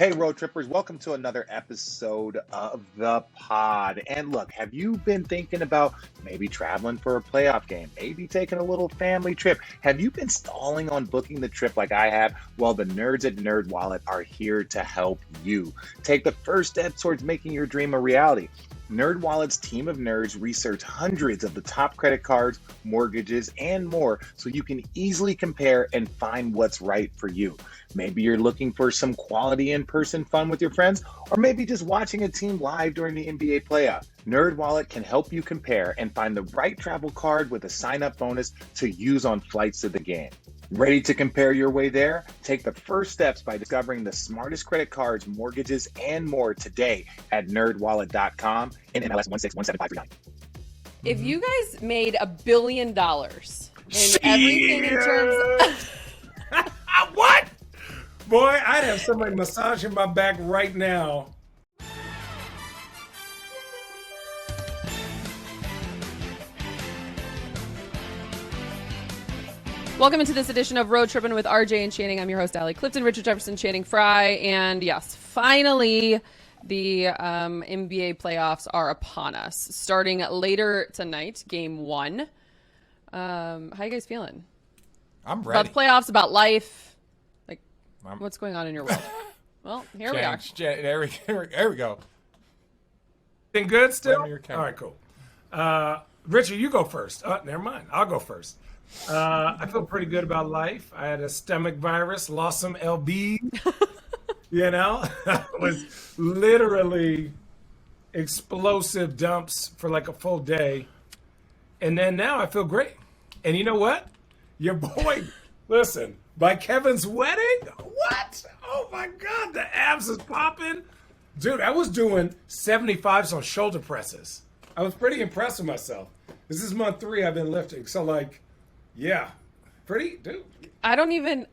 Hey, road trippers, welcome to another episode of the pod. And look, have you been thinking about maybe traveling for a playoff game, maybe taking a little family trip? Have you been stalling on booking the trip like I have? Well, the nerds at NerdWallet are here to help you. Take the first step towards making your dream a reality. NerdWallet's team of nerds research hundreds of the top credit cards, mortgages, and more so you can easily compare and find what's right for you. Maybe you're looking for some quality in-person fun with your friends, or maybe just watching a team live during the NBA playoff. NerdWallet can help you compare and find the right travel card with a sign-up bonus to use on flights to the game. Ready to compare your way there? Take the first steps by discovering the smartest credit cards, mortgages, and more today at nerdwallet.com in MLS 1617539. If you guys made $1 billion in everything in terms of... What? Boy, I'd have somebody massaging my back right now. Welcome into this edition of Road Trippin with RJ and Channing. I'm your host, ALLIE Clifton, Richard Jefferson, Channing, FRYE. And yes, finally, the NBA playoffs are upon us. Starting later tonight, game 1. How you guys feeling? I'm ready. About the playoffs, about life. Like, what's going on in your world? Well, here we are. There we go. Been good still? All right, cool. Richard, you go first. Never mind. I'll go first. I feel pretty good about life. I had a stomach virus, lost some LB. You know, it was literally explosive dumps for like a full day. And then now I feel great. And you know what? Your boy, listen, by Kevin's wedding? What? Oh my God, the abs is popping. Dude, I was doing 75s on shoulder presses. I was pretty impressed with myself. This is month 3 I've been lifting. So like, yeah, pretty, dude. I don't even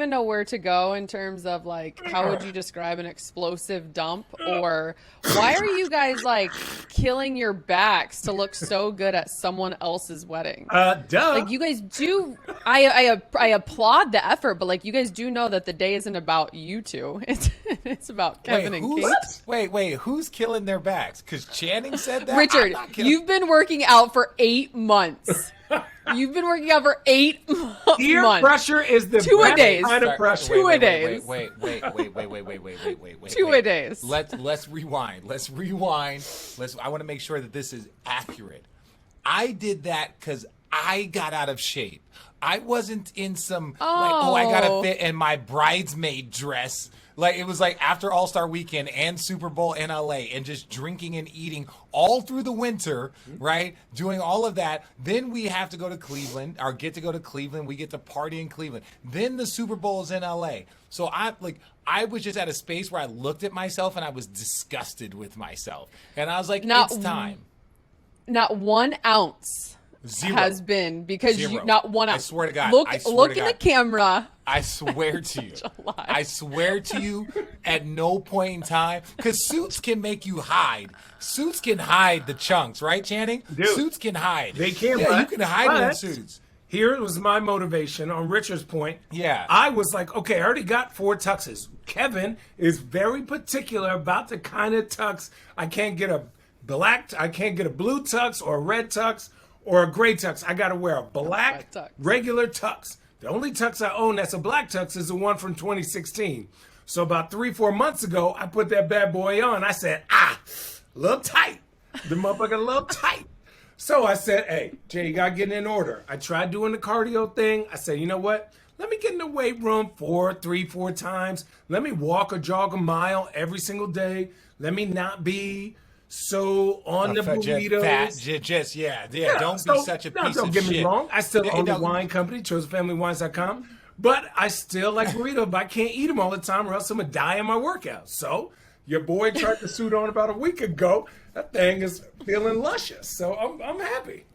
know where to go in terms of like, how would you describe an explosive dump, or why are you guys like killing your backs to look so good at someone else's wedding? Like you guys do. I applaud the effort, but like you guys do know that the day isn't about you two. It's about Kevin and Kate. Wait, who's killing their backs? Because Channing said that. Richard, you've been working out for 8 months. You've been working out for 8 months. Peer pressure is the Two-a-days. kind of pressure. Two-a-days. Wait. 2-a-days. Let's rewind. I want to make sure that this is accurate. I did that because I got out of shape. I wasn't in some I gotta fit in my bridesmaid dress. Like it was like after All-Star Weekend and Super Bowl in LA and just drinking and eating all through the winter, right? Doing all of that. Then we have to go to Cleveland, or get to go to Cleveland. We get to party in Cleveland. Then the Super Bowl is in LA. So I was just at a space where I looked at myself and I was disgusted with myself. And I was like, it's time. Not 1 ounce. Zero. Has been because Zero. you not 1 ounce. I swear to God. Look in the camera. I swear to you. I swear to you, at no point in time, because suits can make you hide. Suits can hide the chunks, right, Channing? Dude, suits can hide. They can. Yeah, you can hide in suits. Here was my motivation on Richard's point. Yeah. I was like, okay, I already got 4 tuxes. Kevin is very particular about the kind of tux. I can't get a blue tux or a red tux or a gray tux. I got to wear a black regular tux. The only tux I own that's a black tux is the one from 2016. So about 3-4 months ago, I put that bad boy on. I said, a little tight. The motherfucker a little tight. So I said, hey, Jay, you got to get in order. I tried doing the cardio thing. I said, you know what? Let me get in the weight room 4 times. Let me walk or jog a mile every single day. Let me not be so on the burritos. Don't be such a piece of shit. Don't get me wrong. I still own the wine company, chosenfamilywines.com. But I still like burritos, but I can't eat them all the time or else I'm going to die in my workout. So your boy tried the suit on about a week ago. That thing is feeling luscious. So I'm happy.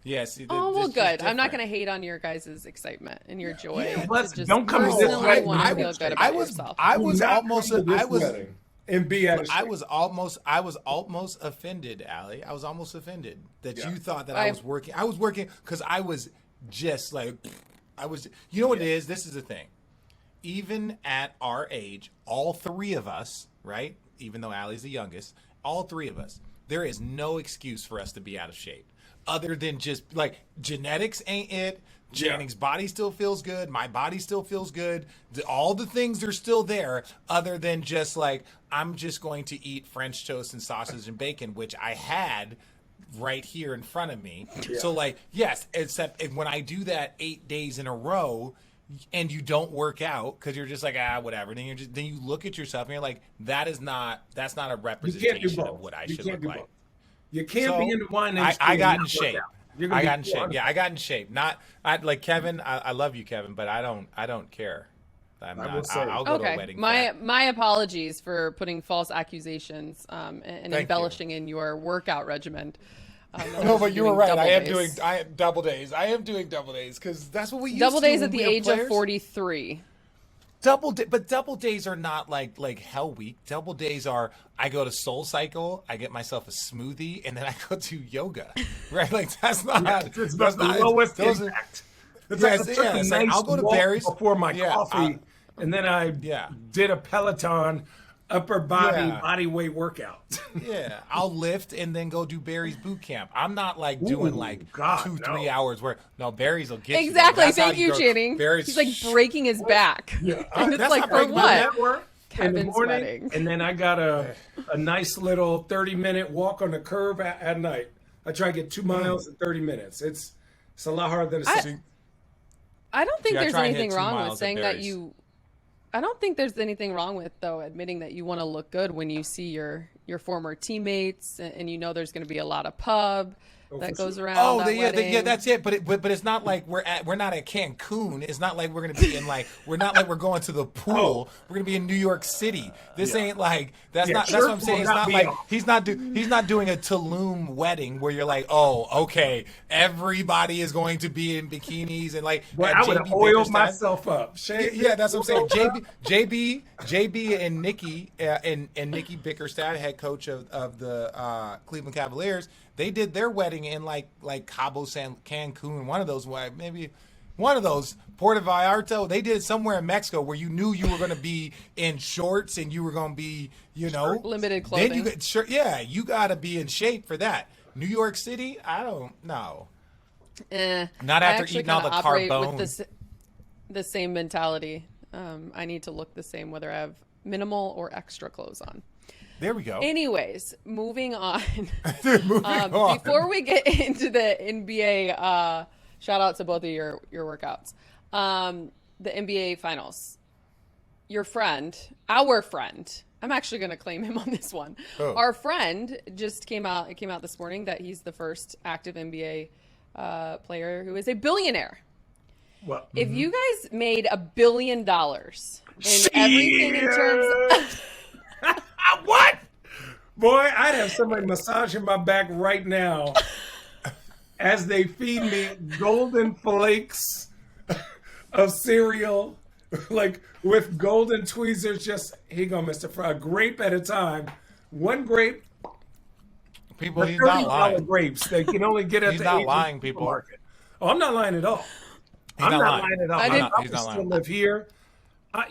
Yes. Well, good. I'm not going to hate on your guys' excitement and your joy. Yeah, don't come to this way. I was almost offended, Allie. I was almost offended that you thought that I was working. I was working because I was just like, you know what it is? This is the thing. even at our age, all three of us, right? Even though Allie's the youngest, all three of us, there is no excuse for us to be out of shape other than just like genetics ain't it. Channing's body still feels good. My body still feels good. All the things are still there other than just like, I'm just going to eat French toast and sausage and bacon, which I had right here in front of me. Yeah. So like, yes, except when I do that 8 days in a row and you don't work out because you're just like, whatever. Then you look at yourself and you're like, that's not a representation of what I should look like. You can't be in the wine industry. I got in shape. I got in shape. Yeah, I got in shape. Like Kevin. I love you, Kevin, but I don't care. I'll go to a wedding. My apologies for putting false accusations and embellishing in your workout regimen. No, but you were right. I am double days. I am doing double days because that's what we used to do. Double days at the age of 43. But double days are not like Hell Week. Double days are I go to Soul Cycle, I get myself a smoothie, and then I go to yoga. Right? Like that's not that's the lowest impact. I'll go to Barry's before my coffee, and then I did a Peloton upper body weight workout. Yeah, I'll lift and then go do Barry's boot camp. I'm not like doing 2-3 hours where Barry's will get exactly. You. Thank you, Channing. He's like breaking his back. Yeah. And it's like for what? Kevin's wedding. And then I got a nice little 30-minute walk on the curb at night. I try to get 2 miles in 30 minutes. It's a lot harder than a I don't think there's anything wrong with saying that you. I don't think there's anything wrong with admitting that you want to look good when you see your former teammates and you know there's going to be a lot of pub that goes around. Oh, that's it. But it's not like we're not at Cancun. It's not like we're going to be in we're not like we're going to the pool. We're going to be in New York City. This ain't like that's not. That's what I'm saying. It's not like he's not doing a Tulum wedding where you're like, oh, okay, everybody is going to be in bikinis and like. Well, I would have oiled myself up. Yeah, that's what I'm saying. JB and Nikki and Nikki Bickerstaff, head coach of the Cleveland Cavaliers. They did their wedding in like Cabo San Cancun, one of those Puerto Vallarta. They did it somewhere in Mexico where you knew you were going to be in shorts and you were going to be, limited clothing. Then you got to be in shape for that. New York City, I don't know. Not after eating all the carbone. With the same mentality. I need to look the same whether I have minimal or extra clothes on. There we go. Anyways, moving on. Before we get into the NBA, shout out to both of your workouts. The NBA Finals. Our friend, I'm actually going to claim him on this one. Oh. Our friend just came out. It came out this morning that he's the first active NBA player who is a billionaire. Well, if you guys made $1 billion in everything in terms of what? Boy, I'd have somebody massaging my back right now as they feed me golden flakes of cereal, like with golden tweezers. Just, here you go, Mr. Fry, a grape at a time. One grape. People, he's not lying. Grapes they can only get at he's the not lying, people. Market. Oh, I'm not lying at all. I'm not lying at all. He's not lying. Still live here.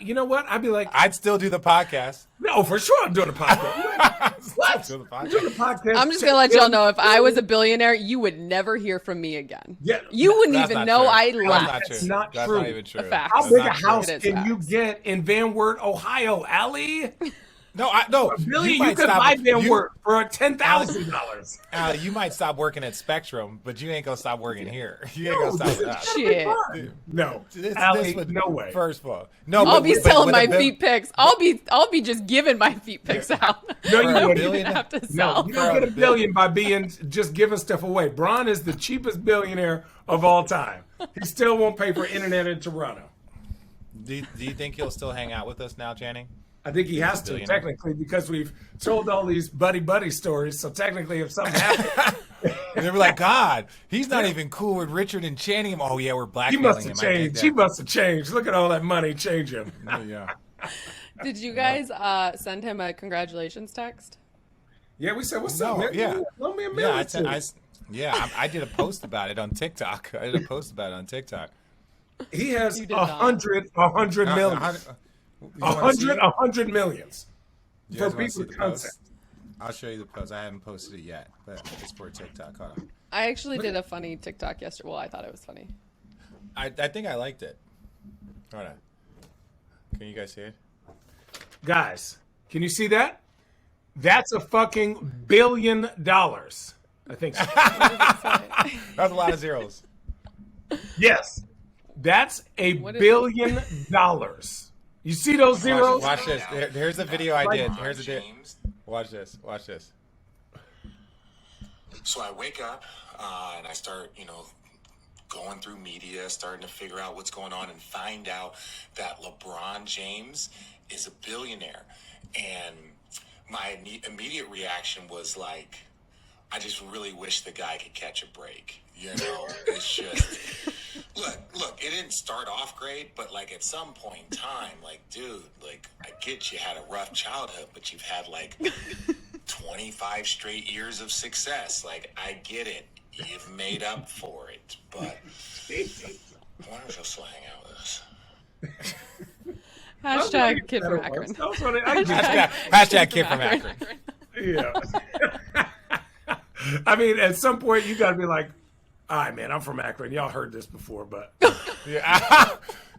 You know what? I'd be like, I'd still do the podcast. No, for sure, I'm doing the podcast. What? I'm just gonna let y'all know if I was a billionaire, you would never hear from me again. Yeah, you wouldn't even know I left. That's not true. Not even true. A fact. How big a house can you get in Van Wert, Ohio, Allie? No. $1 billion, you could buy Van Wert for $10,000. You might stop working at Spectrum, but you ain't gonna stop working here. You ain't gonna stop with us. Shit. No, Allie, no way. First of all, I'll be selling my feet pics. I'll be just giving my feet pics out. No, you don't even have to sell. No, you don't get $1 billion by just giving stuff away. Bron is the cheapest billionaire of all time. He still won't pay for internet in Toronto. Do you think he'll still hang out with us now, Channing? I think he has to, technically, because we've told all these buddy stories. So technically, if something happens, and they were like, God, he's not even cool with Richard and Channing. Oh yeah, we're blackmailing him. He must have changed. He must have changed. Look at all that money, change him. Yeah. Did you guys send him a congratulations text? Yeah, we said, "What's up, man? Yeah, loan me a million." I did a post about it on TikTok. He has You did not. 100 millions. 100 millions. You For guys wanna people see with the content. post? I'll show you the post. I haven't posted it yet, but it's for TikTok. Hold on. I actually did a funny TikTok yesterday. Well, I thought it was funny. I think I liked it. Hold on. Can you guys see it? Guys, can you see that? That's a fucking $1 billion. I think so. That's a lot of zeros. Yes. That's $1 What is- billion. You see those zeros? Watch this. Here's the video I did. Here's the video. Watch this. Watch this. So I wake up and I start, going through media, starting to figure out what's going on and find out that LeBron James is a billionaire. And my immediate reaction was like, I just really wish the guy could catch a break. It's just, look, it didn't start off great, but like at some point in time, like, dude, like I get you had a rough childhood, but you've had like 25 straight years of success. Like, I get it. You've made up for it, but I wonder if he'll still hang out with us. Hashtag kid from Akron. Hashtag kid from Akron. Yeah. I mean, at some point, you got to be like, all right, man, I'm from Akron. Y'all heard this before, but.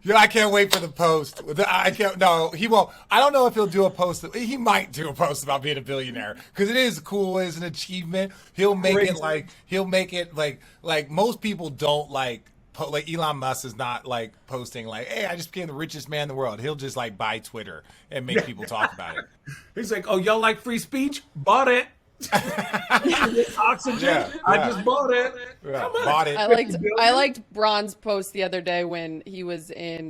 Yeah, I can't wait for the post. I can't. No, he won't. I don't know if he'll do a post. He might do a post about being a billionaire because it is cool. It's an achievement. He'll make it like most people don't like Elon Musk is not like posting like, hey, I just became the richest man in the world. He'll just like buy Twitter and make people talk about it. He's like, oh, y'all like free speech? Bought it. Oxygen. Yeah. I just bought it. Yeah, bought it. I liked Braun's post the other day when he was in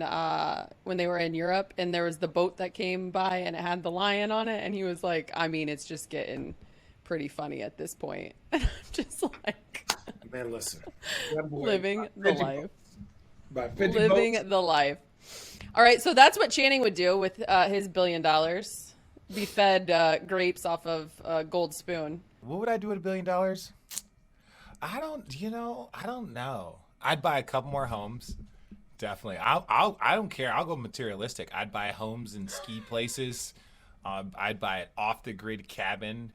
when they were in Europe and there was the boat that came by and it had the lion on it and he was like, I mean, it's just getting pretty funny at this point. And I'm just like, Man, listen. living the life. By 50 Living votes. the life. All right, so that's what Channing would do with his $1 billion. Be fed grapes off of a gold spoon. What would I do with $1 billion? I don't know. I'd buy a couple more homes. Definitely. I don't care. I'll go materialistic. I'd buy homes in ski places. I'd buy an off the grid cabin.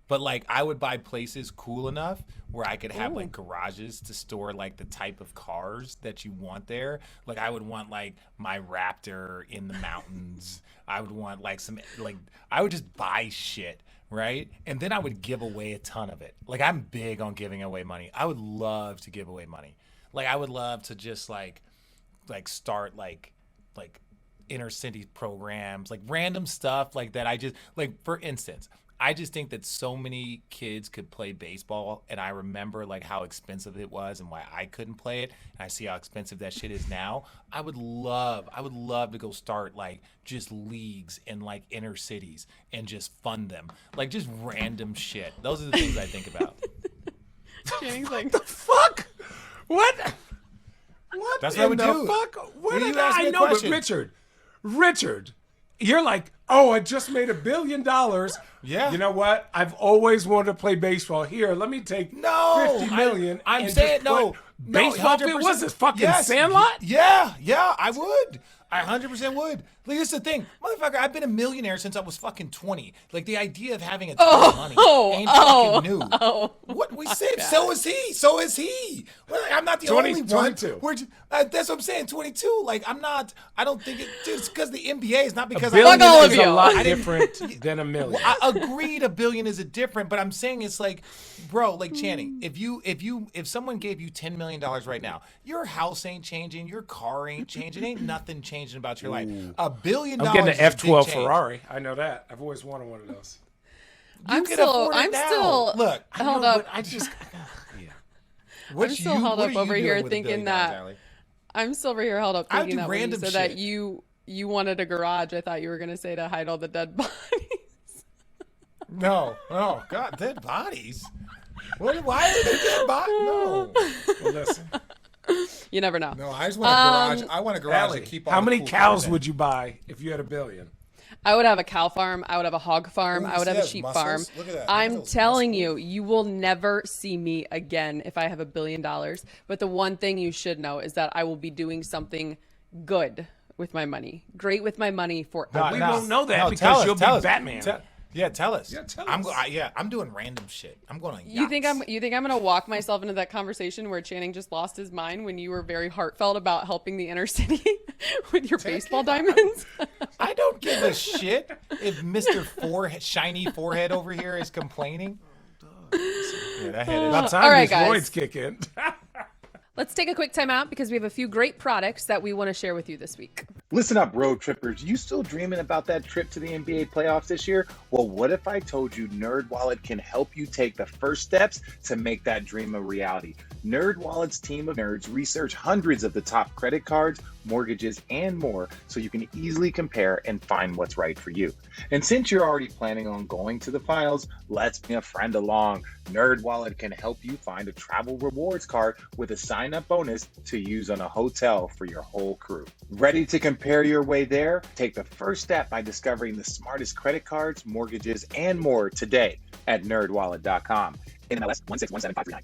But like I would buy places cool enough where I could have like garages to store like the type of cars that you want there. Like I would want like my Raptor in the mountains. I would want like I would just buy shit, right? And then I would give away a ton of it. Like I'm big on giving away money. I would love to give away money. Like I would love to just like start like inner city programs, like random stuff like that. I just like, for instance, I just think that so many kids could play baseball, and I remember like how expensive it was and why I couldn't play it, and I see how expensive that shit is now. I would love to go start like just leagues in like inner cities and just fund them, like just random shit. Those are the things I think about. Channing's like, The fuck? What? What? That's what I would in the do. Fuck? What You did asked me I a know? But question. Richard, you're like, oh, I just made $1 billion. Yeah. You know what? I've always wanted to play baseball. Here, let me take 50 million. I'm and saying just no. put baseball. 100%. What was this fucking Yes. Sandlot? Yeah, I would. I 100% would. Like, this is the thing. Motherfucker, I've been a millionaire since I was fucking 20. Like, the idea of having a ton of money ain't fucking new. What we said, so is he. So is he. Well, like, I'm not the only one. 22. That's what I'm saying, 22. Like, I don't think it's because the NBA is not because $1 billion all of is you. a lot I didn't- different than $1 million. I agreed $1 billion is a different, but I'm saying it's like, bro, like Channing, if someone gave you $10 million right now, your house ain't changing, your car ain't changing, ain't nothing changing about your life. $1 billion. I'm getting an is a big F12 change. Ferrari. I know that. I've always wanted one of those. You can afford it now. Look, held up. I just. I'm still held up over here thinking that. Allie? I'm still over here held up I thinking do that when you random said that shit. you wanted a garage, I thought you were gonna say to hide all the dead bodies. No, God, dead bodies. Why are they dead bodies? No. Well, listen. You never know. No, I just want a garage. I want a garage Allie, to keep all how the many cool cows cars in. would you buy if you had $1 billion? I would have a cow farm. I would have a hog farm. Ooh, I would have a those sheep muscles? farm. Look at that. Look at I'm those telling muscles. you, you will never see me again if I have $1 billion. But the one thing you should know is that I will be doing something good with my money. Great with my money forever. We won't know that No, because tell us, you'll tell be us. Batman. Tell us. Yeah, tell I'm, us. I'm doing random shit. I'm going on yachts. You think I'm gonna walk myself into that conversation where Channing just lost his mind when you were very heartfelt about helping the inner city with your baseball diamonds? I don't give a shit if Mr. Shiny Forehead over here is complaining. Yeah, that head is. About time All right, these guys. roids kick in. Let's take a quick time out because we have a few great products that we want to share with you this week. Listen up, road trippers. You still dreaming about that trip to the NBA playoffs this year? Well, what if I told you NerdWallet can help you take the first steps to make that dream a reality? NerdWallet's team of nerds research hundreds of the top credit cards, mortgages, and more so you can easily compare and find what's right for you. And since you're already planning on going to the finals, let's bring a friend along. NerdWallet can help you find a travel rewards card with a sign-up bonus to use on a hotel for your whole crew. Ready to compare your way there? Take the first step by discovering the smartest credit cards, mortgages, and more today at nerdwallet.com. NMLS 1617539.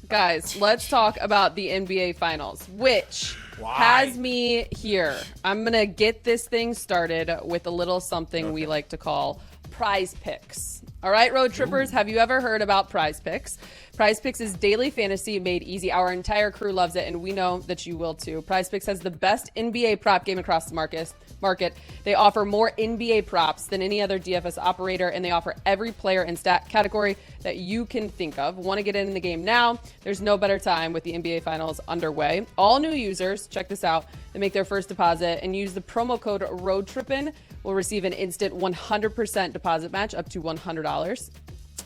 Guys, let's talk about the NBA Finals, which has me here. I'm going to get this thing started with a little something we like to call prize picks. All right, road trippers, have you ever heard about prize picks? Prize Picks is daily fantasy made easy. Our entire crew loves it, and we know that you will too. Prize Picks has the best NBA prop game across the market. They offer more NBA props than any other DFS operator, and they offer every player and stat category that you can think of. Want to get in the game now? There's no better time with the NBA Finals underway. All new users, check this out, that make their first deposit and use the promo code Road Trippin will receive an instant 100% deposit match up to $100.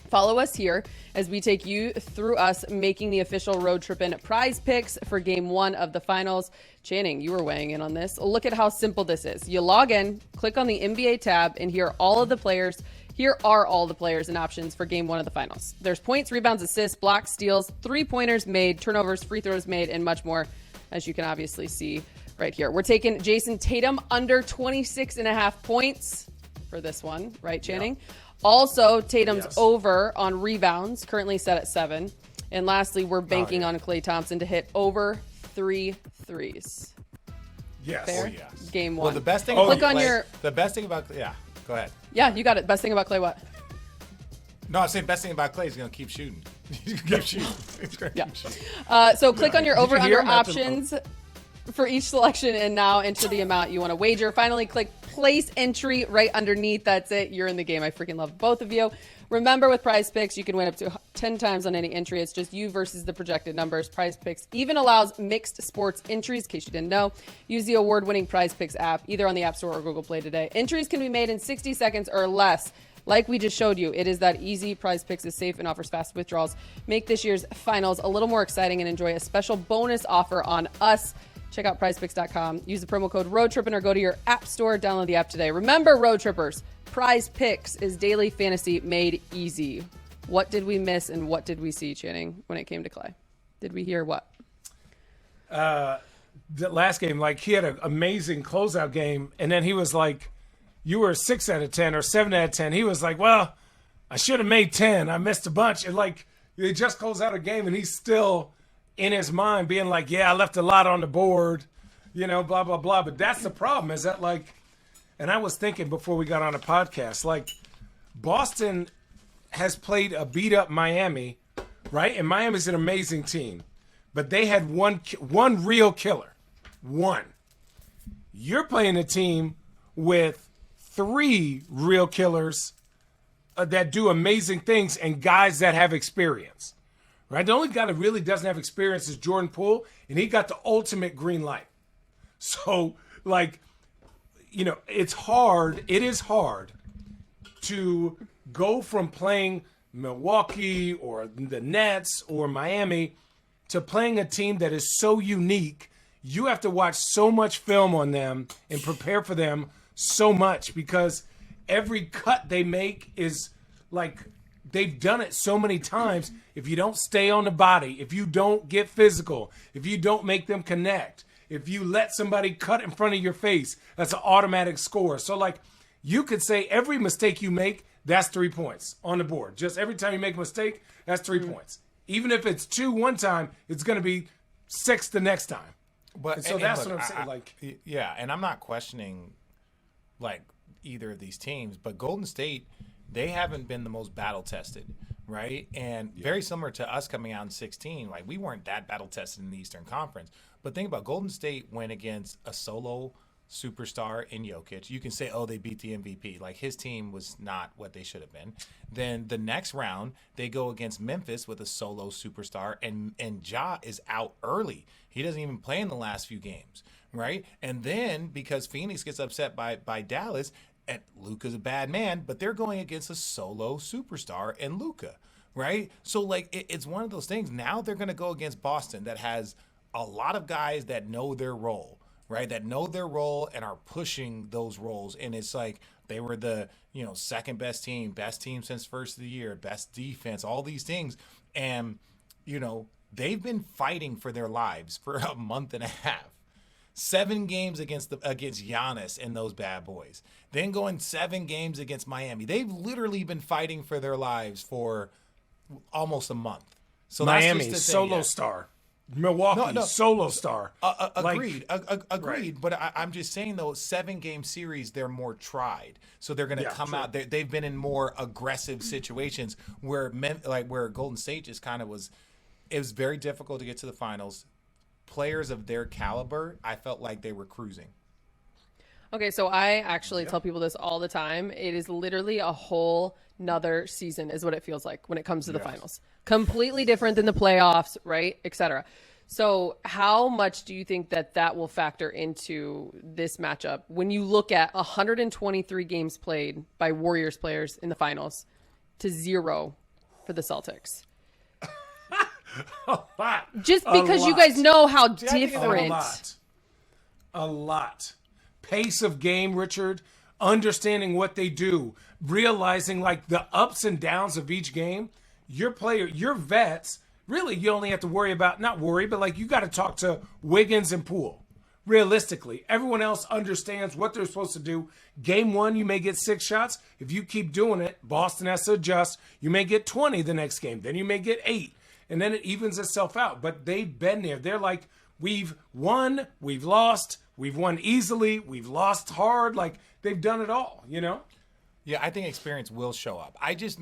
Follow us here as we take you through us making the official Road Trippin prize picks for game 1 of the finals. Channing, you were weighing in on this. Look at how simple this is. You log in, click on the NBA tab, and here are all the players and options for game 1 of the finals. There's points, rebounds, assists, blocks, steals, 3-pointers made, turnovers, free throws made, and much more, as you can obviously see right here. We're taking Jason Tatum under 26.5 points for this one, right, Channing? Yeah. Also, Tatum's over on rebounds, currently set at 7. And lastly, we're banking on Klay Thompson to hit over 3 threes. Yes. Fair? Oh, yes. Game 1. Well, the best thing about yeah, go ahead. Yeah, you got it. Best thing about Klay, what? No, I'm saying best thing about Klay is going to keep shooting. He's going to keep shooting. Yeah. So click on your over-under him? options for each selection, and now enter the amount you want to wager. Finally, click place entry right underneath. That's it. You're in the game. I freaking love both of you. Remember, with Prize Picks, you can win up to 10 times on any entry. It's just you versus the projected numbers. Prize Picks even allows mixed sports entries, in case you didn't know. Use the award-winning Prize Picks app, either on the App Store or Google Play today. Entries can be made in 60 seconds or less. Like we just showed you, it is that easy. Prize Picks is safe and offers fast withdrawals. Make this year's finals a little more exciting and enjoy a special bonus offer on us. Check out prizepicks.com. Use the promo code ROADTRIPPIN or go to your app store. Download the app today. Remember, Road Trippers, Prize Picks is daily fantasy made easy. What did we miss and what did we see, Channing, when it came to Klay? Did we hear what? The last game, like, he had an amazing closeout game, and then he was like, you were 6 out of 10 or 7 out of 10. He was like, well, I should have made 10. I missed a bunch. And, like, they just closed out a game, and he's still in his mind being like, yeah, I left a lot on the board, you know, blah, blah, blah. But that's the problem, is that, like, and I was thinking before we got on a podcast, like, Boston has played a beat-up Miami, right? And Miami's an amazing team. But they had one real killer. One. You're playing a team with 3 real killers that do amazing things and guys that have experience. Right? The only guy that really doesn't have experience is Jordan Poole, and he got the ultimate green light. So, like, you know, it is hard to go from playing Milwaukee or the Nets or Miami to playing a team that is so unique. You have to watch so much film on them and prepare for them so much, because every cut they make is like, they've done it so many times. If you don't stay on the body, if you don't get physical, if you don't make them connect, if you let somebody cut in front of your face, that's an automatic score. So, like, you could say every mistake you make, that's 3 points on the board. Just every time you make a mistake, that's 3 points. Even if it's 2 one time, it's going to be 6 the next time. But and so that's what I'm saying. And I'm not questioning like either of these teams, but Golden State, they haven't been the most battle tested, right? And very similar to us coming out in 16, like we weren't that battle tested in the Eastern Conference. But think about Golden State went against a solo superstar in Jokic. You can say, oh, they beat the MVP. Like his team was not what they should have been. Then the next round, they go against Memphis with a solo superstar, and Ja is out early. He doesn't even play in the last few games, right? And then because Phoenix gets upset by Dallas, and Luka's a bad man, but they're going against a solo superstar and Luka, right? So like it's one of those things. Now they're going to go against Boston that has a lot of guys that know their role, right? That know their role and are pushing those roles. And it's like they were the, second best team since first of the year, best defense, all these things. And, they've been fighting for their lives for a month and a half. 7 games against Giannis and those bad boys. Then going 7 games against Miami. They've literally been fighting for their lives for almost a month. So Miami, that's solo star. Milwaukee, solo star. Agreed. Right. But I'm just saying, though, 7-game series, they're more tried. So they're going to come out. They've been in more aggressive situations where Golden State just kind of was. It was very difficult to get to the finals. Players of their caliber, I felt like they were cruising. Okay, so I actually tell people this all the time. It is literally a whole nother season is what it feels like when it comes to the finals. Completely different than the playoffs, right, et cetera. So how much do you think that will factor into this matchup when you look at 123 games played by Warriors players in the finals to 0 for the Celtics? A lot. Just because you guys know how different. A lot. Pace of game, Richard. Understanding what they do. Realizing like the ups and downs of each game. Your vets, really you only have to worry about, not worry, but like you got to talk to Wiggins and Poole. Realistically, everyone else understands what they're supposed to do. Game 1, you may get 6 shots. If you keep doing it, Boston has to adjust. You may get 20 the next game. Then you may get 8. And then it evens itself out. But they've been there. They're like, we've won, we've lost, we've won easily, we've lost hard. Like, they've done it all, Yeah, I think experience will show up. I just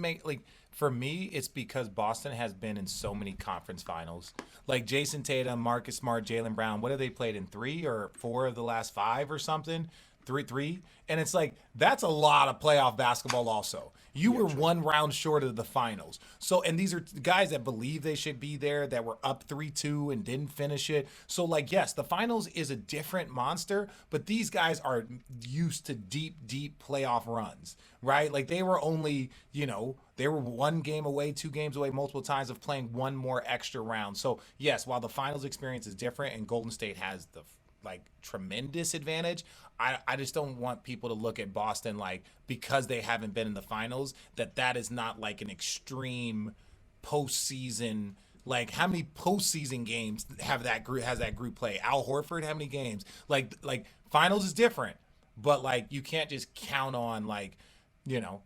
for me, it's because Boston has been in so many conference finals. Like Jason Tatum, Marcus Smart, Jaylen Brown, what have they played in 3 or 4 of the last 5 or something? 3. And it's like, that's a lot of playoff basketball also. You were 1 round short of the finals. So, and these are guys that believe they should be there, that were up 3-2 and didn't finish it. So, like, yes, the finals is a different monster, but these guys are used to deep, deep playoff runs, right? Like, they were only, they were 1 game away, 2 games away multiple times of playing 1 more extra round. So, yes, while the finals experience is different and Golden State has the tremendous advantage, I just don't want people to look at Boston because they haven't been in the finals, that is not like an extreme postseason. Like, how many postseason games has that group play? Al Horford, how many games? Like finals is different, but you can't just count on the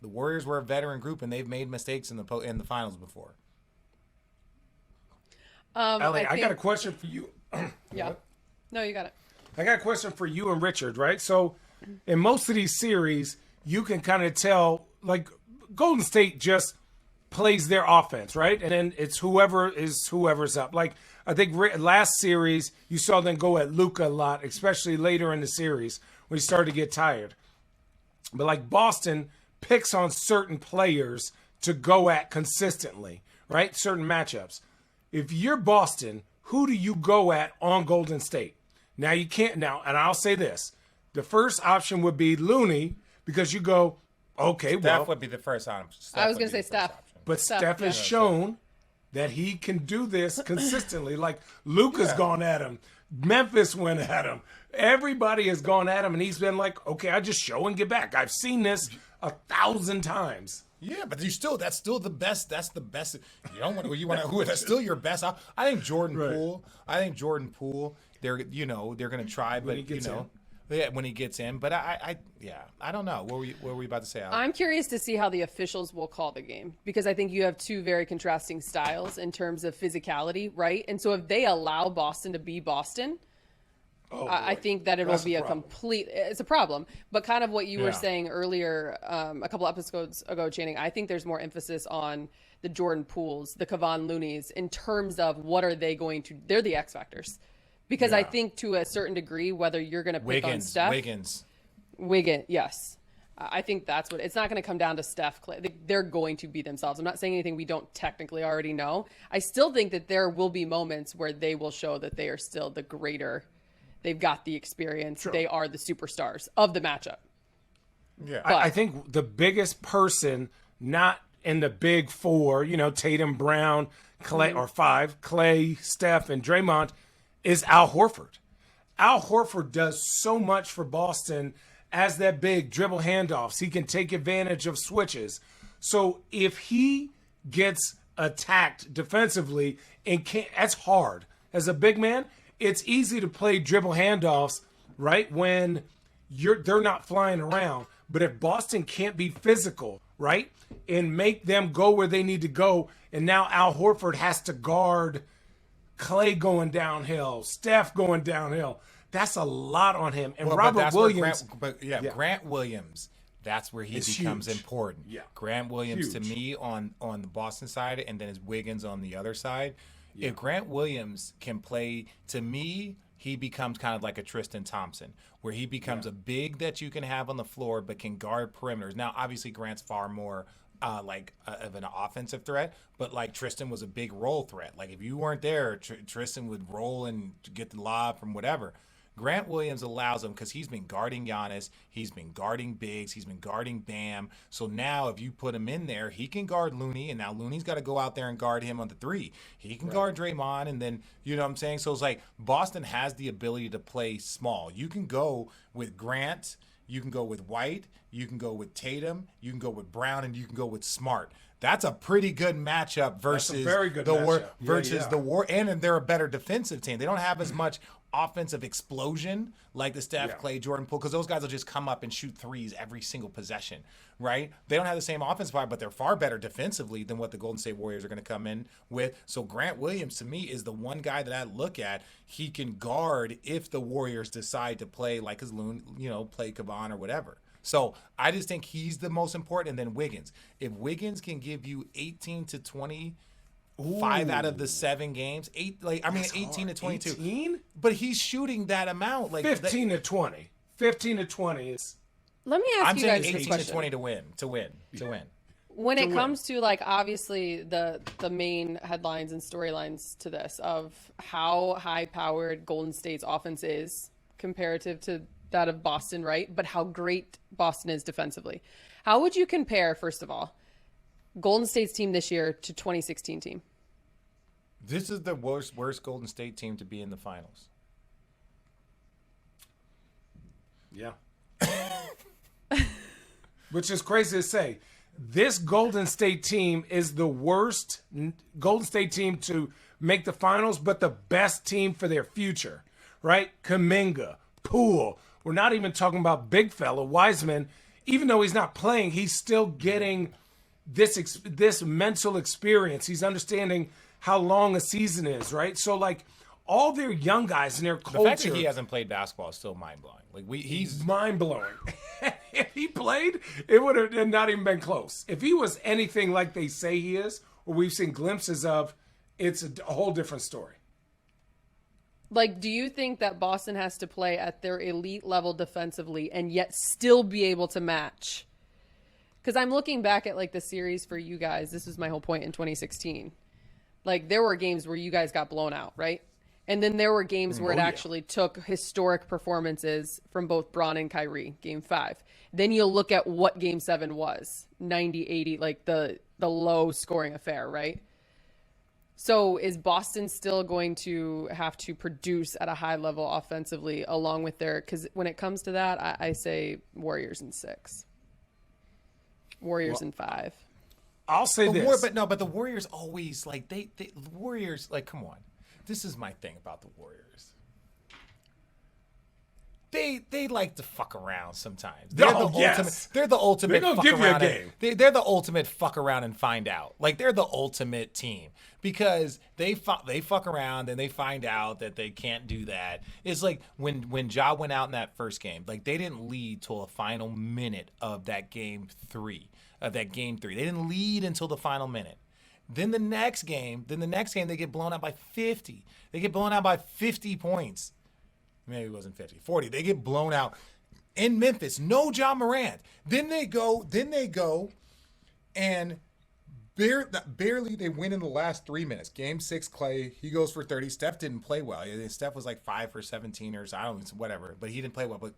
Warriors were a veteran group and they've made mistakes in the finals before. Allie, I got a question for you. Yeah. No, you got it. I got a question for you and Richard, right? So in most of these series, you can kind of tell, Golden State just plays their offense, right? And then it's whoever's up. I think last series, you saw them go at Luka a lot, especially later in the series when he started to get tired. But Boston picks on certain players to go at consistently, right? Certain matchups. If you're Boston, who do you go at on Golden State? Now you can't and I'll say this. The first option would be Looney because you go, okay, Steph would be the first option. I was going to say Steph. But Steph has shown that he can do this consistently. Luka's gone at him. Memphis went at him. Everybody has gone at him, and he's been like, okay, I just show and get back. I've seen this 1,000 times. Yeah, but that's still the best. That's the best. That's still your best. I think Jordan Poole. They're going to try, but when he gets in. But I don't know. What were we about to say, Al? I'm curious to see how the officials will call the game, because I think you have two very contrasting styles in terms of physicality, right? And so if they allow Boston to be Boston, I think that it'll be it's a problem. But kind of what you were saying earlier, a couple episodes ago, Channing, I think there's more emphasis on the Jordan Pooles, the Kevon Looneys, in terms of what are they going to, they're the X factors. Because I think to a certain degree, whether you're going to pick on Steph. Wiggins, yes. I think that's what, it's not going to come down to Steph, Clay. They're going to be themselves. I'm not saying anything we don't technically already know. I still think that there will be moments where they will show that they are still the greater. They've got the experience. True. They are the superstars of the matchup. Yeah, I think the biggest person, not in the big four, Tatum, Brown, Clay, or five, Clay, Steph, and Draymond, is Al Horford. Al Horford does so much for Boston as that big dribble handoffs. He can take advantage of switches. So if he gets attacked defensively, that's hard. As a big man, it's easy to play dribble handoffs, right, when they're not flying around. But if Boston can't be physical, right, and make them go where they need to go, and now Al Horford has to guard Clay going downhill, Steph going downhill, that's a lot on him. And Robert Williams. Grant Williams, that's where he becomes important. Yeah. Grant Williams, to me, on the Boston side, and then it's Wiggins on the other side. Yeah. If Grant Williams can play, to me, he becomes kind of like a Tristan Thompson, where he becomes a big that you can have on the floor but can guard perimeters. Now, obviously, Grant's far more of an offensive threat, but like Tristan was a big roll threat. Like if you weren't there, Tristan would roll and get the lob from whatever. Grant Williams allows him, because he's been guarding Giannis, he's been guarding bigs, he's been guarding Bam. So now if you put him in there, he can guard Looney, and now Looney's got to go out there and guard him on the three. He can guard Draymond, and then, you know what I'm saying? So it's like Boston has the ability to play small. You can go with Grant, you can go with White, you can go with Tatum, you can go with Brown, and you can go with Smart. That's a pretty good matchup versus the War, and they're a better defensive team. They don't have as much offensive explosion like the Steph, Clay, Jordan Poole, because those guys will just come up and shoot threes every single possession, right? They don't have the same offensive power, but they're far better defensively than what the Golden State Warriors are going to come in with. So Grant Williams, to me, is the one guy that I look at. He can guard if the Warriors decide to play like his loon, play Kevon or whatever. So I just think he's the most important. And then Wiggins. If Wiggins can give you 18 to 20, 5 out of the 7 games, 18 to 22. 18? But he's shooting that amount. 15 to 20. 15 to 20 is. Let me ask you guys 18 to 20 to win. When it comes to obviously the main headlines and storylines to this of how high-powered Golden State's offense is comparative to that of Boston, right? But how great Boston is defensively. How would you compare, first of all, Golden State's team this year to 2016 team? This is the worst Golden State team to be in the finals. Yeah. Which is crazy to say. This Golden State team is the worst Golden State team to make the finals, but the best team for their future, right? Kuminga, Poole. We're not even talking about big fella, Wiseman. Even though he's not playing, he's still getting this mental experience. He's understanding how long a season is, right? So, all their young guys and their culture. The fact that he hasn't played basketball is still mind-blowing. He's mind-blowing. If he played, it would have not even been close. If he was anything like they say he is, or we've seen glimpses of, it's a whole different story. Do you think that Boston has to play at their elite level defensively and yet still be able to match? Because I'm looking back at, the series for you guys. This was my whole point in 2016. There were games where you guys got blown out, right? And then there were games where it actually took historic performances from both Bron and Kyrie, Game 5. Then you'll look at what Game 7 was, 90-80, the low-scoring affair, right? So is Boston still going to have to produce at a high level offensively along with because when it comes to that, I say Warriors in 6. Warriors in 5. I'll say this. But the Warriors always, the Warriors, come on. This is my thing about the Warriors. they like to fuck around sometimes. They're Oh, the yes. ultimate. They're the ultimate. They're gonna fuck give you a around game. They're the ultimate fuck around and find out. Like they're the ultimate team because they fuck around and they find out that they can't do that. It's like when Ja went out in that first game. Like they didn't lead till a final minute of that game three. They didn't lead until the final minute. Then the next game, they get blown out by 50. They get blown out by 50 points. Maybe it wasn't 50, 40. They get blown out in Memphis. No Ja Morant. Then they go and barely they win in the last 3 minutes. Game 6, Clay, he goes for 30. Steph didn't play well. Steph was like 5 for 17 or so, I don't know, whatever. But he didn't play well. But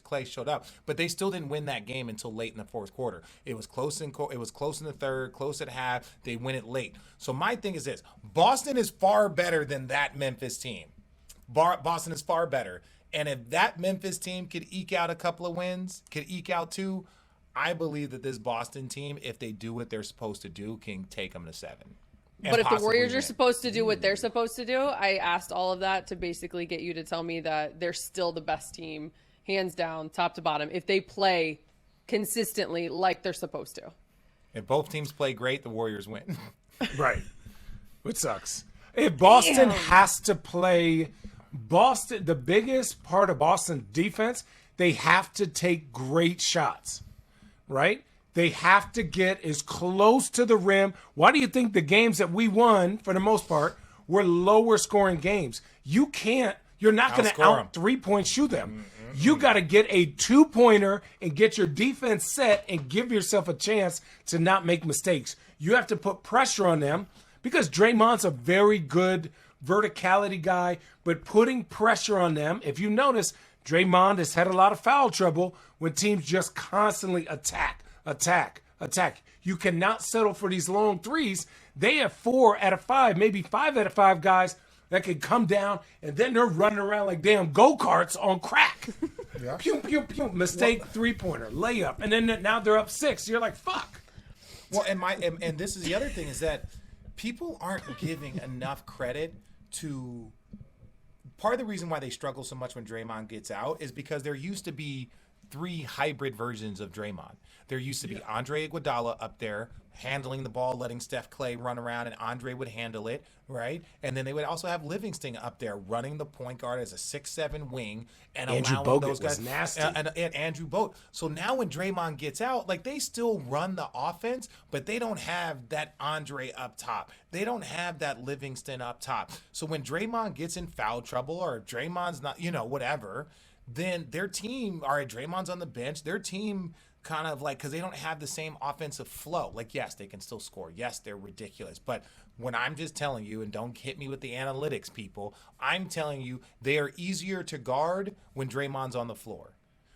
Clay showed up. But they still didn't win that game until late in the fourth quarter. It was close in the third, close at half. They win it late. So my thing is this: Boston is far better than that Memphis team. Boston is far better. And if that Memphis team could eke out a couple of wins, could eke out 2, I believe that this Boston team, if they do what they're supposed to do, can take them to 7. But if the Warriors are supposed to do what they're supposed to do, I asked all of that to basically get you to tell me that they're still the best team, hands down, top to bottom, if they play consistently like they're supposed to. If both teams play great, the Warriors win. Right. Which sucks. If Boston has to play the biggest part of Boston's defense, they have to take great shots, right? They have to get as close to the rim. Why do you think the games that we won, for the most part, were lower scoring games? You're not going to out 3-point shoot them. You got to get a 2-pointer and get your defense set and give yourself a chance to not make mistakes. You have to put pressure on them because Draymond's a very good verticality guy, but putting pressure on them. If you notice, Draymond has had a lot of foul trouble when teams just constantly attack. You cannot settle for these long threes. They have 4 out of 5, maybe 5 out of 5 guys that can come down, and then they're running around like damn go-karts on crack. Yeah. Pew, pew, pew. Mistake, 3-pointer, layup, and then now they're up 6. You're like, fuck. Well, and this is the other thing is that people aren't giving enough credit to part of the reason why they struggle so much when Draymond gets out is because there used to be 3 hybrid versions of Draymond. There used to be Andre Iguodala up there handling the ball, letting Steph Clay run around, and Andre would handle it, right? And then they would also have Livingston up there running the point guard as a 6'7" wing and Andrew allowing Bogut those guys. was nasty. And Andrew Bogut. So now when Draymond gets out, like they still run the offense, but they don't have that Andre up top. They don't have that Livingston up top. So when Draymond gets in foul trouble or if Draymond's not, whatever, then their team, all right, Draymond's on the bench, their team kind of like, because they don't have the same offensive flow. Like, yes, they can still score. Yes, they're ridiculous. But when I'm just telling you, and don't hit me with the analytics, people, I'm telling you they are easier to guard when Draymond's on the floor.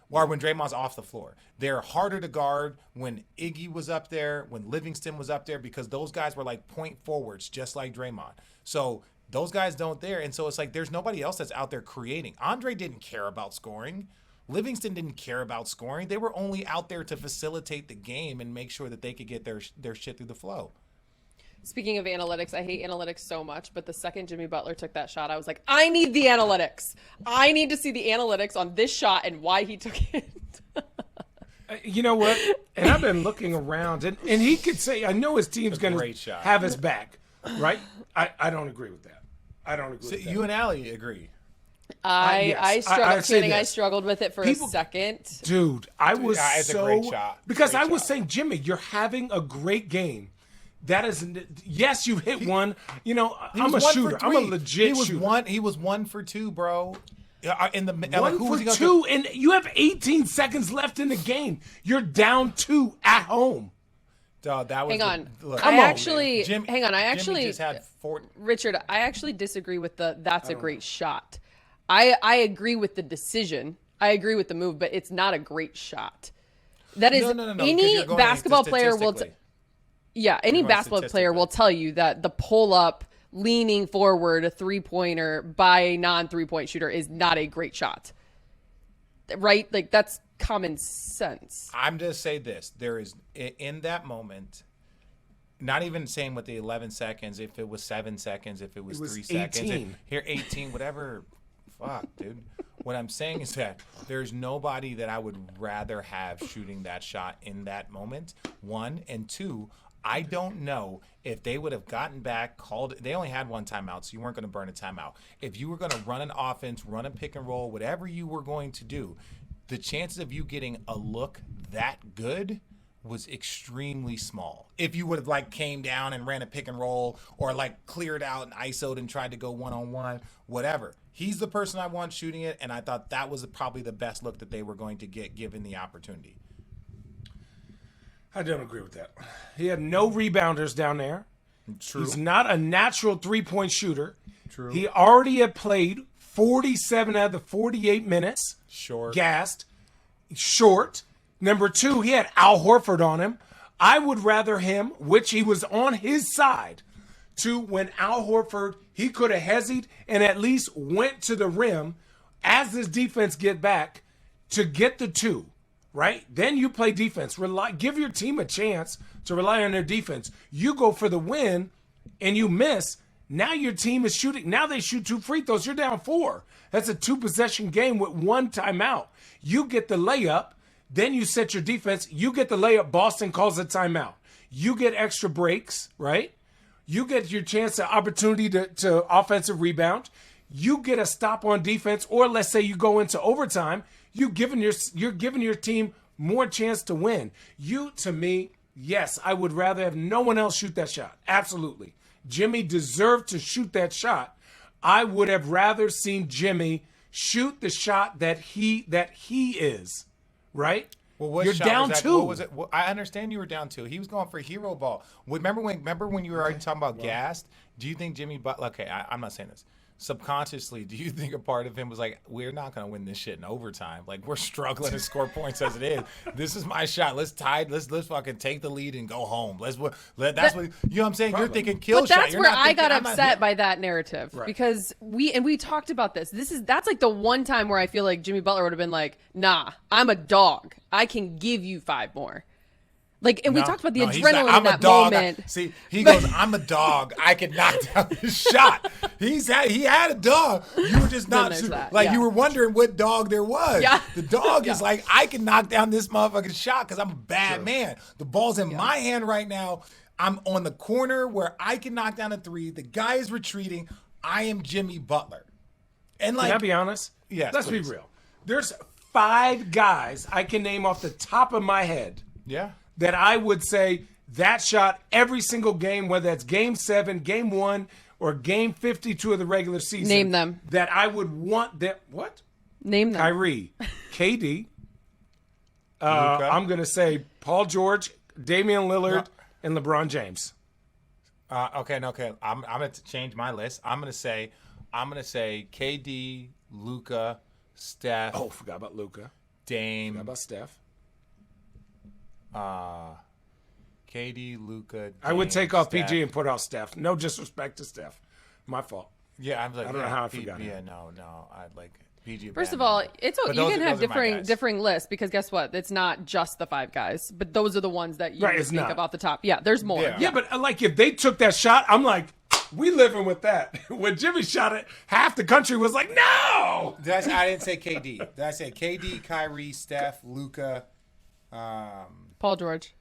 Or when Draymond's off the floor. They're harder to guard when Iggy was up there, when Livingston was up there, because those guys were like point forwards, just like Draymond. So those guys don't there. And so it's like there's nobody else that's out there creating. Andre didn't care about scoring. Livingston didn't care about scoring. They were only out there to facilitate the game and make sure that they could get their shit through the flow. Speaking of analytics, I hate analytics so much, but the second Jimmy Butler took that shot, I was like, I need the analytics. I need to see the analytics on this shot and why he took it. You know what? And I've been looking around, and he could say, I know his team's going to have his back, right? I don't agree with that. I don't agree with that. You and Allie agree. I struggled with it for a second. Dude, it's a great shot. Because I was saying, Jimmy, you're having a great game. That is, yes, you hit one. I'm a shooter. I'm a legit shooter. He was 1 for 2, bro. In the 1 for 2, and you have 18 seconds left in the game. You're down 2 at home. That was hang on. Jimmy just had 4. Richard, I actually disagree with that's a great shot. I agree with the decision. I agree with the move, but it's not a great shot. That is any basketball player will. Any basketball player will tell you that the pull up, leaning forward, a 3-pointer by a non-3-point shooter is not a great shot. Right? Like that's common sense. I'm just saying this. There is in that moment. Not even saying with the 11 seconds. If it was 7 seconds. If it was 3 seconds. 18. Here 18. Whatever. Fuck, dude. What I'm saying is that there's nobody that I would rather have shooting that shot in that moment, one. And two, I don't know if they would have gotten back, called. They only had one timeout, so you weren't going to burn a timeout. If you were going to run an offense, run a pick and roll, whatever you were going to do, the chances of you getting a look that good was extremely small. If you would have like came down and ran a pick and roll or like cleared out and ISO'd and tried to go one-on-one, whatever. He's the person I want shooting it, and I thought that was probably the best look that they were going to get given the opportunity. I don't agree with that. He had no rebounders down there. True. He's not a natural three-point shooter. True. He already had played 47 out of the 48 minutes. Short. Gassed. Short. Number two, he had Al Horford on him. I would rather him, which he was on his side, to when Al Horford, he could have hesitated and at least went to the rim as this defense get back to get the two, right? Then you play defense. Give your team a chance to rely on their defense. You go for the win and you miss. Now your team is shooting. Now they shoot 2 free throws. You're down 4. That's a 2-possession game with 1 timeout. You get the layup. Then you set your defense. You get the layup. Boston calls a timeout. You get extra breaks, right? You get your chance, the opportunity to offensive rebound. You get a stop on defense, or let's say you go into overtime. You're giving your team more chance to win. To me, yes, I would rather have no one else shoot that shot. Absolutely. Jimmy deserved to shoot that shot. I would have rather seen Jimmy shoot the shot that he is. Right? Well, what You're shot down was that? 2. What was it? Well, I understand you were down 2. He was going for hero ball. Remember when you were already talking about gassed? Do you think Jimmy Butler? Okay, I'm not saying this. Subconsciously, do you think a part of him was like, we're not going to win this shit in overtime? Like, we're struggling to score points as it is. This is my shot. Let's fucking take the lead and go home. That's what you know what I'm saying? Probably. You're thinking kill but shot. That's You're where not I thinking, got upset by that narrative, right. because we talked about this. That's like the one time where I feel like Jimmy Butler would have been like, nah, I'm a dog. I can give you 5 more. Like, and we talked about the adrenaline in that moment. He goes, I'm a dog. I can knock down this shot. He had a dog. You were just not you were wondering what dog there was. Yeah. The dog is like, I can knock down this motherfucking shot because I'm a bad man. The ball's in my hand right now. I'm on the corner where I can knock down a 3. The guy is retreating. I am Jimmy Butler. And like, can I be honest? Yes. Let's be real. There's 5 guys I can name off the top of my head. Yeah. That I would say that shot every single game, whether it's game 7, game 1, or game 52 of the regular season. Name them. That I would want that. What? Name them. Kyrie, KD. I'm going to say Paul George, Damian Lillard, and LeBron James. Okay. I'm going to change my list. I'm going to say KD, Luka, Steph. Oh, forgot about Luka. Dame. Forgot about Steph. KD, Luka. I would take off PG and put out Steph. No disrespect to Steph. My fault. Yeah, I'm like, I don't know how I forgot him. Yeah, no. I'd like PG. First of all, it's okay. You can have differing lists, because guess what? It's not just the 5 guys, but those are the ones that you think of off the top. Yeah, there's more. Yeah, but like if they took that shot, I'm like, we living with that. When Jimmy shot it, half the country was like, no. I didn't say KD. Did I say KD, Kyrie, Steph, Luka, Paul George.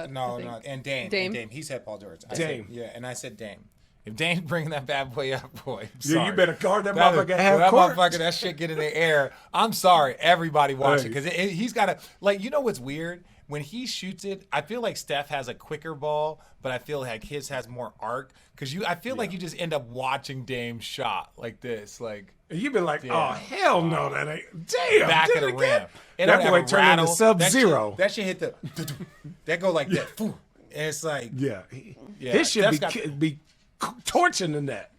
No, and Dame. Dame. He said Paul George. And I said Dame. If Dame's bringing that bad boy up, boy, I'm sorry. You better guard that motherfucker half court. That shit get in the air. I'm sorry, everybody watching, because he's got to, like, you know what's weird? When he shoots it, I feel like Steph has a quicker ball, but I feel like his has more arc, because I feel like you just end up watching Dame's shot like this, like. You've been like, oh, hell no, that ain't. Damn. Back of the rim. That boy turned into Sub-Zero. That shit hit the. That go like that. And it's like. Yeah. His shit be torching the net.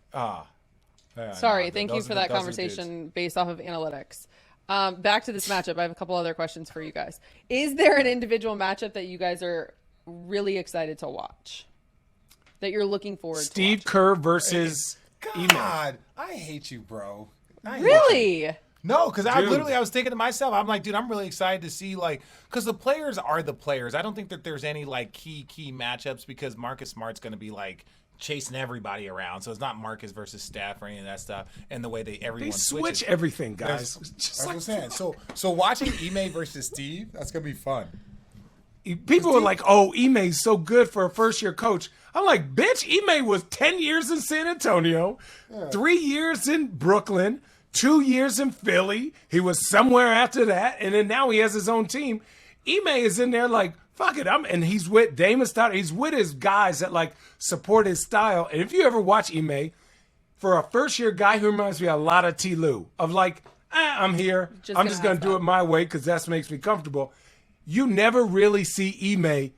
Sorry, thank you for that conversation based off of analytics. Back to this matchup. I have a couple other questions for you guys. Is there an individual matchup that you guys are really excited to watch? That you're looking forward to? Steve Kerr versus. God, I hate you, bro. Really? No, because I was thinking to myself, I'm like, dude, I'm really excited to see, like, because the players are the players. I don't think that there's any like key matchups, because Marcus Smart's going to be like chasing everybody around. So it's not Marcus versus Steph or any of that stuff. And the way everyone They switch switches. everything, guys. That's what I'm saying. So watching Ime versus Steve, that's gonna be fun. People are like, "Oh, Ime's so good for a first-year coach." I'm like, "Bitch, Ime was 10 years in San Antonio, 3 years in Brooklyn, 2 years in Philly. He was somewhere after that, and then now he has his own team." Ime is in there like, "Fuck it," and he's with Damon Stoudemire. He's with his guys that like support his style. And if you ever watch Ime, for a first-year guy who reminds me a lot of T. Lou, of like, I'm here, I'm just gonna do it my way because that makes me comfortable. You never really see Ime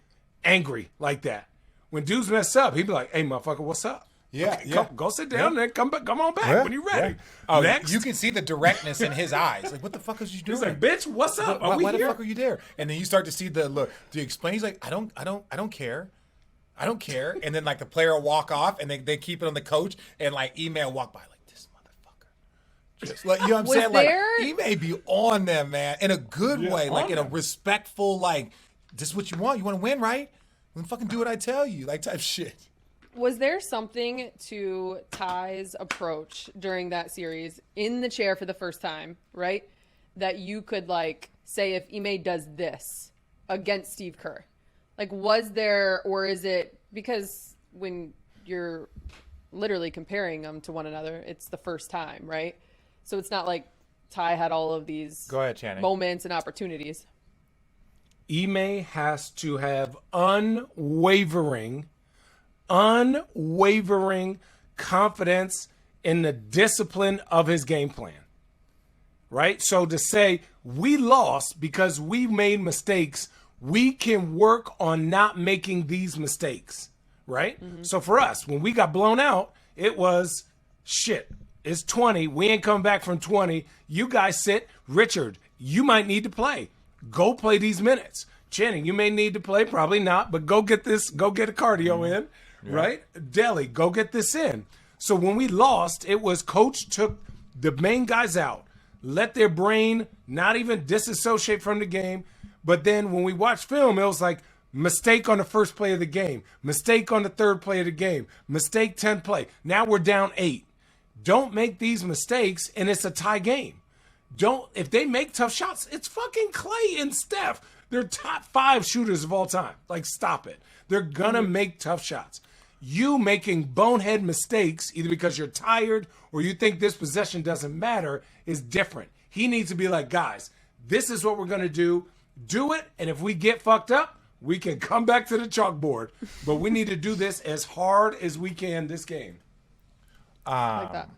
angry like that. When dudes mess up, he'd be like, "Hey, motherfucker, what's up? Yeah, Okay, go sit down and come on back when you're ready." Oh, Next. you can see the directness in his eyes. Like, what the fuck is you doing? He's like, "Bitch, what's up? Why the fuck are you there?" And then you start to see the look. Do you explain? He's like, I don't care. I don't care. And then like the player will walk off and they keep it on the coach and like email walk by like this motherfucker. Just like, you know what I'm saying? there- Like, he may be on them, man, in a good way, like in a respectful, like, this is what you want. You want to win, right? Then fucking do what I tell you, like type shit. Was there something to Ty's approach during that series in the chair for the first time, right? That you could like say if Ime does this against Steve Kerr, like was there, or is it because when you're literally comparing them to one another, it's the first time, right? So it's not like Ty had all of these Go ahead, Channing. moments and opportunities. Ime has to have unwavering confidence in the discipline of his game plan, right? So to say we lost because we made mistakes, we can work on not making these mistakes, right? So for us, when we got blown out, it was shit. It's 20. We ain't coming back from 20. You guys sit. Richard, you might need to play. Go play these minutes. Channing, you may need to play, probably not, but go get this, go get a cardio in, right? Deli, go get this in. So when we lost, it was coach took the main guys out, let their brain not even disassociate from the game. But then when we watched film, it was like mistake on the first play of the game, mistake on the third play of the game, mistake 10th play. Now we're down 8. Don't make these mistakes, and it's a tie game. If they make tough shots, it's fucking Clay and Steph. They're top 5 shooters of all time. Like, stop it. They're gonna make tough shots. You making bonehead mistakes, either because you're tired or you think this possession doesn't matter, is different. He needs to be like, guys, this is what we're gonna do. Do it, and if we get fucked up, we can come back to the chalkboard. But we need to do this as hard as we can this game. Like that.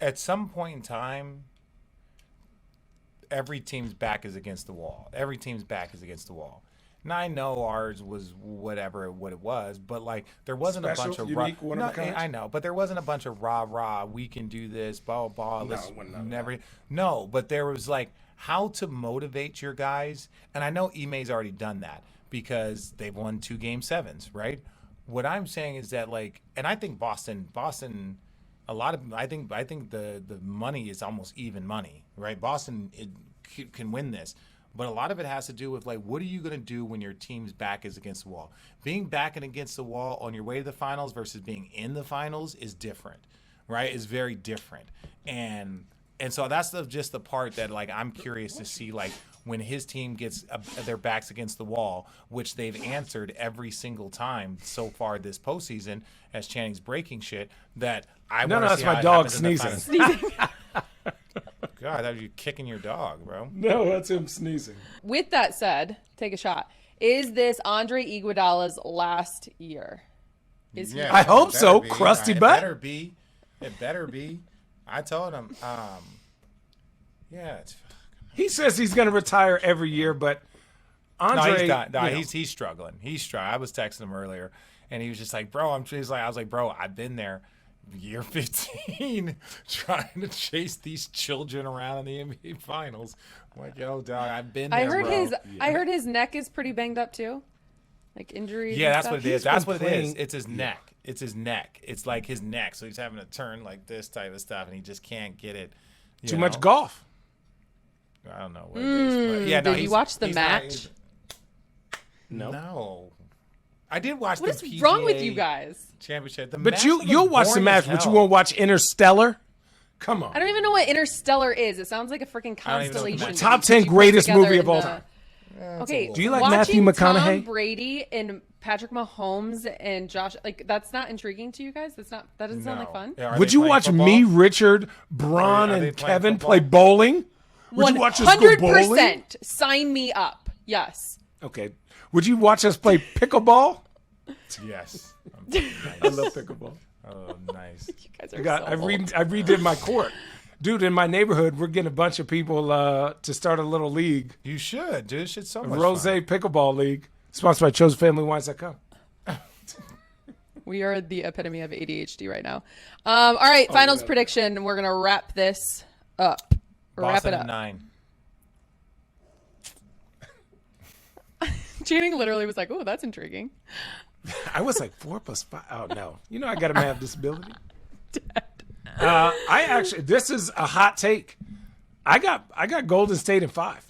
At some point in time, every team's back is against the wall. Every team's back is against the wall. And I know ours was what it was, but like there wasn't Special, a bunch of unique, one of a kind. I know, but there wasn't a bunch of rah, we can do this, blah blah blah. No, but there was like how to motivate your guys, and I know Ime's already done that because they've won 2 Game 7s, right? What I'm saying is that like, and I think Boston. A lot of I think the money is almost even money, right? Boston can win this, but a lot of it has to do with like what are you going to do when your team's back is against the wall? Being back and against the wall on your way to the finals versus being in the finals is different, right? Is very different, and so that's just the part that like I'm curious to see like when his team gets their backs against the wall, which they've answered every single time so far this postseason, as Channing's breaking shit. That I want to see that's how my it dog happens in the sneezing. finals. God, I thought you were kicking your dog, bro. No, that's him sneezing. With that said, take a shot. Is this Andre Iguodala's last year? Is he? I hope It so, better be. crusty It butt. better be. It better be. I told him. Yeah. He says he's going to retire every year, but Andre, No, he's done. No, you know, he's struggling. He's struggling. I was texting him earlier, and he was just like, "Bro, I was like, bro, I've been there, year 15, trying to chase these children around in the NBA Finals." I'm like, yo, dog, I've been there. I heard his neck is pretty banged up too, like injuries. Yeah, and that's stuff. what it is. He's That's been what it is. playing- It's his neck. It's his neck. It's like his neck. So he's having to turn like this type of stuff, and he just can't get it. too much golf. I don't know what it is. But yeah, no, Did you watch the he's not- match? No. No. I did watch What the is PGA wrong with you guys? Championship. The But match you'll watch the boring match, as but you hell. won't watch Interstellar. Come on. I don't even know what Interstellar is. It sounds like a freaking I don't even know what the constellation. match Top that 10 you put greatest together movie of in all the- time. Okay, Do you like watching Matthew McConaughey? Tom Brady and Patrick Mahomes and Josh, like that's not intriguing to you guys? That doesn't sound like fun. Yeah, are Would they you playing watch football? me, Richard, Braun, Are they and playing Kevin football? play bowling? Would you watch us go bowling? 100%. Sign me up. Yes. Okay. Would you watch us play pickleball? Yes. I love pickleball. Oh, nice. You guys are I redid my court. Dude, in my neighborhood, we're getting a bunch of people to start a little league. You should, dude. This shit's so much Rose fun. Pickleball League. Sponsored by ChosenFamilyWines.com. We are the epitome of ADHD right now. All right, finals prediction. We're gonna wrap this up. Wrap Boston it up. at 9. Channing literally was like, "Oh, that's intriguing." I was like 4 + 5. Oh, no. You know I got a man with disability. This is a hot take. I got Golden State in 5.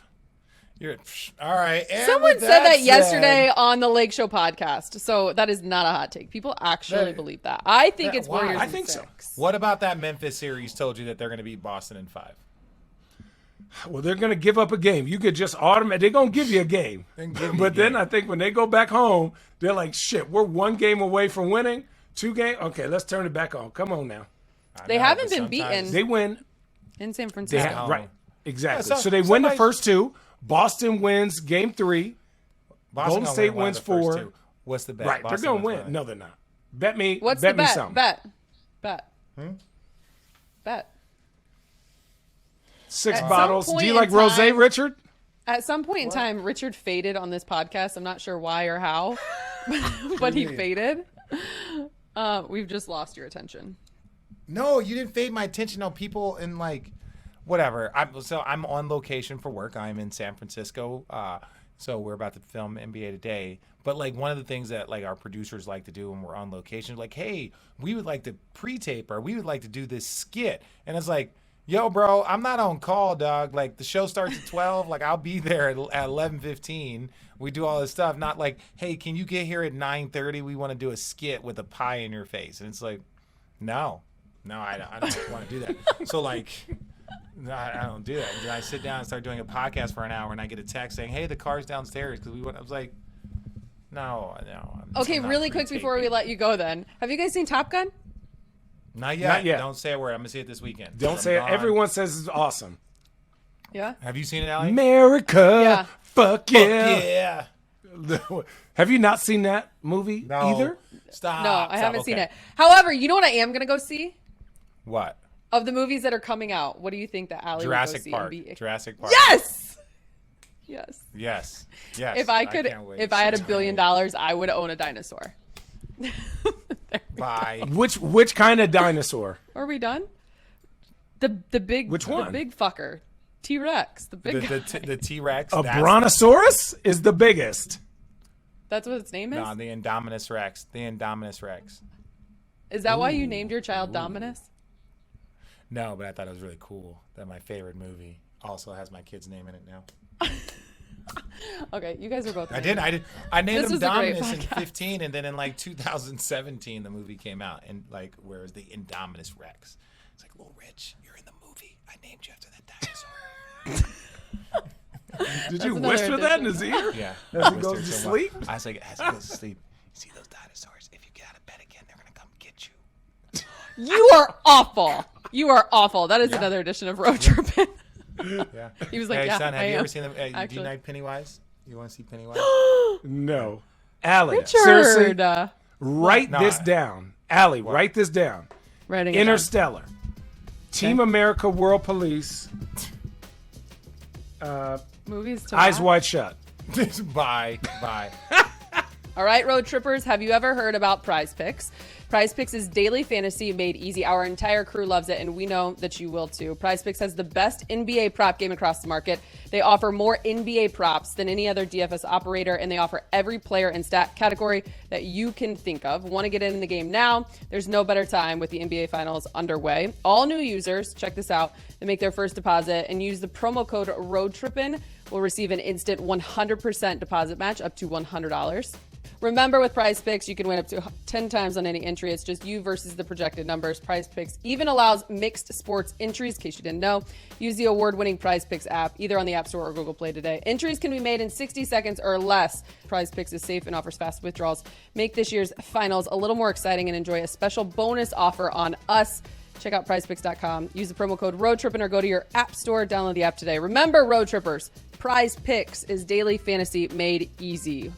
All right. And Someone with said that said- yesterday on the Lake Show podcast. So that is not a hot take. People actually believe that. I think it's why? Warriors. I in think so. 6. What about that Memphis series told you that they're going to beat Boston in 5? Well, they're going to give up a game. You could just they're going to give you a game. But then I think when they go back home, they're like, shit, we're 1 game away from winning. 2 games? Okay, let's turn it back on. Come on now. They haven't been beaten They win. in San They Francisco. have, right. Exactly. Yeah, so they win the somebody- first 2. Boston wins game 3. Boston Golden gonna State win one of wins the first 4. 2. What's the bet? Right. Boston They're going to wins win. one. No, they're not. Bet me. What's bet the me bet? something. Bet. 6 At bottles. some Do you point like in rosé, time- Richard? At some point in time, Richard faded on this podcast. I'm not sure why or how, but he faded. We've just lost your attention. No, you didn't fade my attention on people in like whatever. I'm on location for work. I'm in San Francisco. So we're about to film NBA Today. But like one of the things that like our producers like to do when we're on location, like, hey, we would like to pre-tape or we would like to do this skit. And it's like, yo, bro, I'm not on call, dog. Like the show starts at 12. Like I'll be there at 11:15. We do all this stuff. Not like, hey, can you get here at 9:30? We want to do a skit with a pie in your face. And it's like, no, I don't want to do that. So like, no, I don't do that. And then I sit down and start doing a podcast for an hour, and I get a text saying, "Hey, the car's downstairs." Because I was like, no. Okay, I'm not really quick before we pre-taping. let you go, then, have you guys seen Top Gun? Not yet. Not yet. Don't say a word. I'm gonna see it this weekend. Don't I'm say it. gone. Everyone says it's awesome. Yeah. Have you seen it, Allie? America. Yeah. Fuck yeah. Yeah. Have you not seen that movie No. either? Stop. No, I Stop. haven't seen Okay. it. However, you know what I am gonna go see? What? Of the movies that are coming out, what do you think that Allie would go Jurassic see? Park. And be... Jurassic Park. Yes. Yes. Yes. If I could, can't wait. if I had $1 billion, I would own a dinosaur. Bye. Which kind of dinosaur? Are we done? The big Which one? The big fucker, T-Rex, the big guy. The T-Rex. A brontosaurus is the biggest. That's what its name is. No, the Indominus Rex. The Indominus Rex. Is that why you named your child Dominus? No, but I thought it was really cool that my favorite movie also has my kid's name in it now. Okay, you guys are both. I named This him was a great Dominus in podcast. 15, and then in like 2017, the movie came out, and like, where's the Indominus Rex? It's like, little Rich, you're in the movie. I named you after that dinosaur. Did you another whisper that in addition. his ear? Yeah. As he goes to sleep? I was like, as he goes to sleep, you see those dinosaurs? If you get out of bed again, they're gonna come get you. You are awful. You are awful. That is another edition of Road Trippin. Yeah. He was like, Hey, yeah, son, have I you am. ever seen the? Do you Actually. like Pennywise? You want to see Pennywise? No. Allie, Richard. seriously, write No, this I- down. Allie, write this down. Writing it down. Interstellar. Team America World Police. Movies to Eyes watch. Wide Shut. Bye. All right, road trippers, have you ever heard about PrizePicks? PrizePicks is daily fantasy made easy. Our entire crew loves it, and we know that you will too. PrizePicks has the best NBA prop game across the market. They offer more NBA props than any other DFS operator, and they offer every player and stat category that you can think of. Want to get in the game now? There's no better time with the NBA Finals underway. All new users, check this out, they make their first deposit and use the promo code ROADTRIPPIN will receive an instant 100% deposit match up to $100. Remember, with PrizePicks, you can win up to 10 times on any entry. It's just you versus the projected numbers. PrizePicks even allows mixed sports entries, in case you didn't know. Use the award-winning PrizePicks app, either on the App Store or Google Play today. Entries can be made in 60 seconds or less. PrizePicks is safe and offers fast withdrawals. Make this year's finals a little more exciting and enjoy a special bonus offer on us. Check out PrizePicks.com. Use the promo code Road Trippin or go to your App Store. Download the app today. Remember, Road Trippers, PrizePicks is daily fantasy made easy.